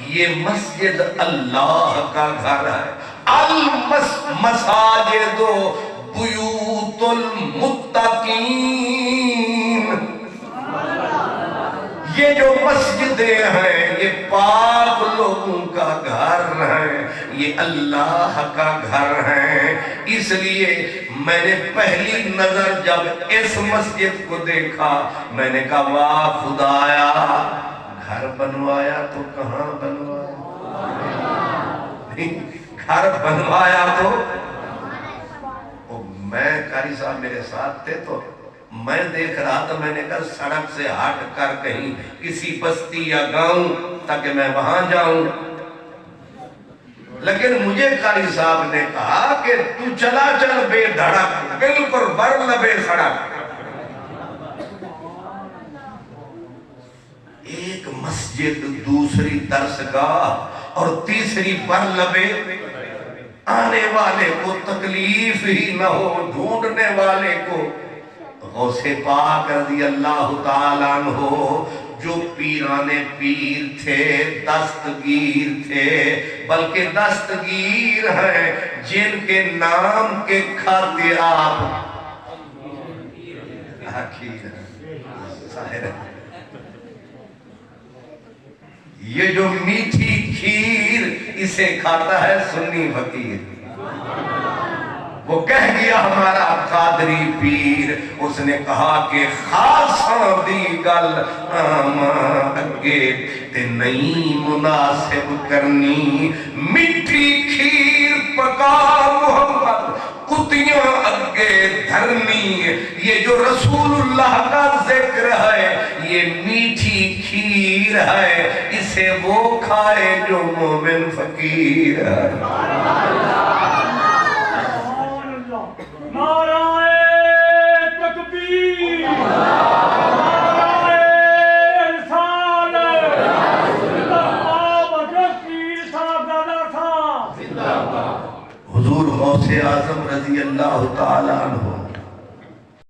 یہ مسجد اللہ کا گھر ہے. المساجد بیوت المتقین. یہ جو مسجدیں ہیں یہ پاک لوگوں کا گھر ہے, یہ اللہ کا گھر ہے. اس لیے میں نے پہلی نظر جب اس مسجد کو دیکھا میں نے کہا واہ خدایا, گھر بنوایا تو کہاں بنوایا, گھر بنوایا تو میں قاری صاحب میرے ساتھ تھے تو میں دیکھ رہا تھا, میں نے کہا سڑک سے ہٹ کر کہیں کسی بستی یا گاؤں تاکہ میں وہاں جاؤں. لیکن مجھے قاری صاحب نے کہا کہ تو چلا چل بے دھڑک بالکل بر لبے سڑک. ایک مسجد, دوسری درسگاہ اور تیسری بر لبے. آنے والے کو تکلیف ہی نہ ہو, ڈھونڈنے والے کو. غوث پاک رضی اللہ تعالیٰ عنہ جو پیرانے پیر تھے, دستگیر تھے, بلکہ دستگیر ہیں جن کے نام کے کھاتے آپ یہ جو میٹھی کھیر اسے کھاتا ہے سنی فقیر. وہ کہہ گیا ہمارا قادری پیر, اس نے کہا کہ خاصاں دی گل آماں اگے تے نہیں مناسب کرنی. میٹھی کھیر پکا محمد کتیاں اگے دھرنی. یہ جو رسول اللہ کا ذکر ہے یہ میٹھی کھیر ہے, اسے وہ کھائے جو مومن فقیر ہے. حضور غوث اعظم رضی اللہ تعالیٰ عنہ